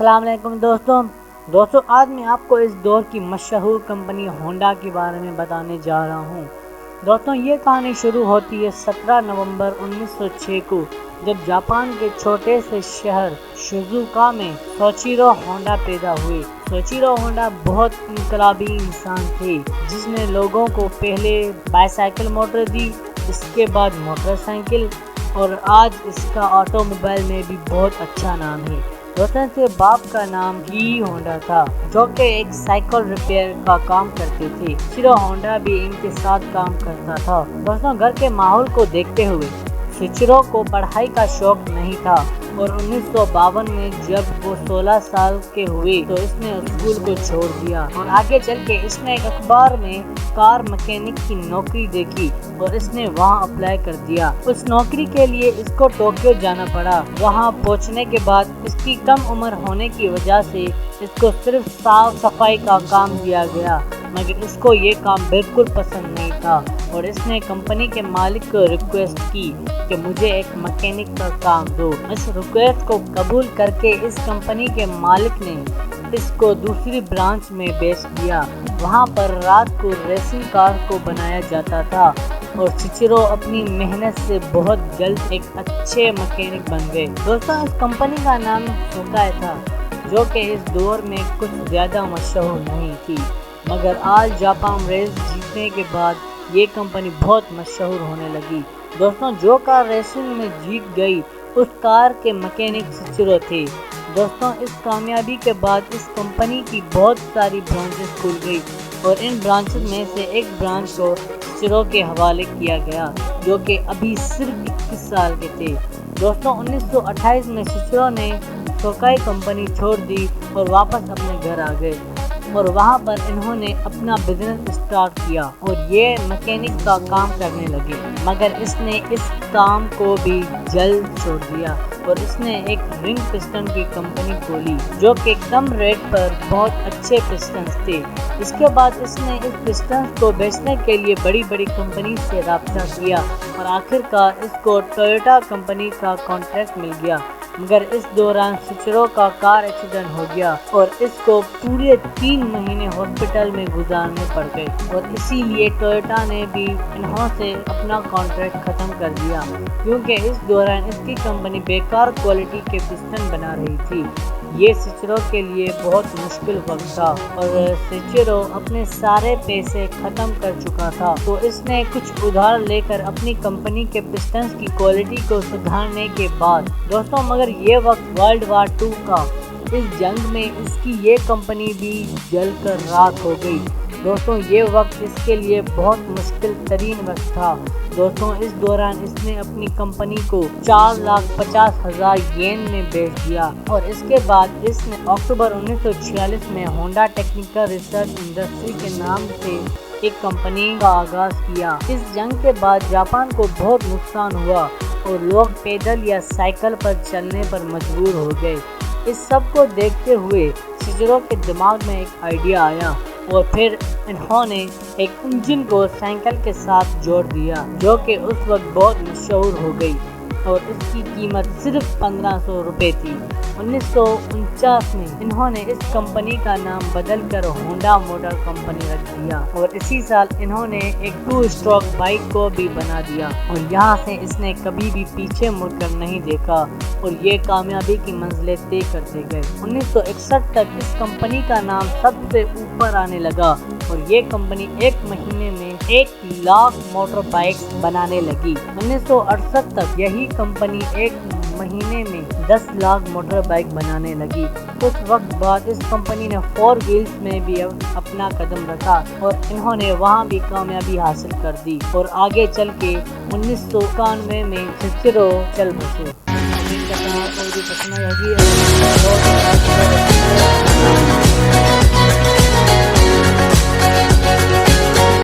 अस्सलाम वालेकुम दोस्तों आज मैं आपको इस दौर की मशहूर कंपनी होंडा के बारे में बताने जा रहा हूँ। दोस्तों ये कहानी शुरू होती है 17 नवंबर 1906 को, जब जापान के छोटे से शहर शिजुओका में सोइचिरो होंडा पैदा हुए। सोइचिरो होंडा बहुत इनकलाबी इंसान थे, जिसने लोगों को पहले बाईसाइकिल मोटर दी, इसके बाद मोटरसाइकिल, और आज इसका ऑटोमोबाइल में भी बहुत अच्छा नाम है। दोस्तों के बाप का नाम ही होंडा था, जो कि एक साइकिल रिपेयर का काम करते थे। सोइचिरो होंडा भी इनके साथ काम करता था। दोस्तों घर के माहौल को देखते हुए सोइचिरो को पढ़ाई का शौक नहीं था, और 1952 में जब वो 16 साल के हुए तो इसने स्कूल को छोड़ दिया और आगे चल के इसने एक अखबार में कार मैकेनिक की नौकरी देखी और इसने वहां अप्लाई कर दिया। उस नौकरी के लिए इसको टोक्यो जाना पड़ा। वहां पहुंचने के बाद इसकी कम उम्र होने की वजह से इसको सिर्फ साफ सफाई का काम दिया गया, मगर इसको ये काम बिल्कुल पसंद नहीं था और इसने कंपनी के मालिक को रिक्वेस्ट की कि मुझे एक मैकेनिक का काम दो। इस रिक्वेस्ट को कबूल करके इस कंपनी के मालिक ने इसको दूसरी ब्रांच में बेच दिया। वहां पर रात को रेसिंग कार को बनाया जाता था और सोइचिरो अपनी मेहनत से बहुत जल्द एक अच्छे मैकेनिक बन गए। दोस्तों इस कंपनी का नाम सोकाई था, जो कि इस दौर में कुछ ज़्यादा मशहूर नहीं थी, मगर आज जापान रेस जीतने के बाद ये कंपनी बहुत मशहूर होने लगी। दोस्तों जो कार रेसिंग में जीत गई उस कार के मैकेनिक सोइचिरो थे। दोस्तों इस कामयाबी के बाद इस कंपनी की बहुत सारी ब्रांचेस खुल गई और इन ब्रांचेस में से एक ब्रांच को सोइचिरो के हवाले किया गया, जो कि अभी सिर्फ 21 साल के थे। दोस्तों 1928 में सोइचिरो ने सोकाई कंपनी छोड़ दी और वापस अपने घर आ गए और वहां पर इन्होंने अपना बिजनेस स्टार्ट किया और ये मैकेनिक का काम करने लगे, मगर इसने इस काम को भी जल्द छोड़ दिया और इसने एक रिंग पिस्टन की कंपनी खोली, जो कि कम रेट पर बहुत अच्छे पिस्टन्स थे। इसके बाद इसने इस पिस्टन्स को बेचने के लिए बड़ी बड़ी कंपनी से राब्ता किया और आखिरकार इसको टोयोटा कंपनी का कॉन्ट्रैक्ट मिल गया, मगर इस दौरान सोइचिरो का कार एक्सीडेंट हो गया और इसको पूरे 3 महीने हॉस्पिटल में गुजारने पड़ गए और इसीलिए टोयोटा ने भी इन्हों से अपना कॉन्ट्रैक्ट ख़त्म कर दिया, क्योंकि इस दौरान इसकी कंपनी बेकार क्वालिटी के पिस्टन बना रही थी। ये सोइचिरो के लिए बहुत मुश्किल वक्त था और सोइचिरो अपने सारे पैसे ख़त्म कर चुका था, तो इसने कुछ उधार लेकर अपनी कंपनी के पिस्टन्स की क्वालिटी को सुधारने के बाद दोस्तों, मगर ये वक्त वर्ल्ड वार 2 का, इस जंग में इसकी ये कंपनी भी जलकर राख हो गई। दोस्तों ये वक्त इसके लिए बहुत मुश्किल तरीन वक्त था। दोस्तों इस दौरान इसने अपनी कंपनी को 4,50,000 येन में बेच दिया और इसके बाद इसने अक्टूबर 1946 में होंडा टेक्निकल रिसर्च इंडस्ट्री के नाम से एक कंपनी का आगाज किया। इस जंग के बाद जापान को बहुत नुकसान हुआ और लोग पैदल या साइकिल पर चलने पर मजबूर हो गए। इस सब को देखते हुए सोइचिरो के दिमाग में एक आइडिया आया और फिर इन्होंने एक इंजन को साइकिल के साथ जोड़ दिया, जो कि उस वक्त बहुत मशहूर हो गई और इसकी कीमत सिर्फ 1500 रुपये थी। 1949 में इन्होंने इस कंपनी का नाम बदलकर होंडा मोटर कंपनी रख दिया और इसी साल इन्होंने एक 2 स्ट्रोक बाइक को भी बना दिया और यहाँ से इसने कभी भी पीछे मुड़कर नहीं देखा और ये कामयाबी की मंजिलें तय करते गए। 1961 तक इस कंपनी का नाम सबसे ऊपर आने लगा और ये कंपनी एक महीने में 1 लाख मोटर बाइक्स बनाने लगी। 1968 तक यही कंपनी एक महीने में 10 लाख मोटर बाइक बनाने लगी। कुछ वक्त बाद इस कंपनी ने 4 व्हील्स में भी अपना कदम रखा और इन्होंने वहां भी कामयाबी हासिल कर दी और आगे चल के 1991 में सोइचिरो चल बसे।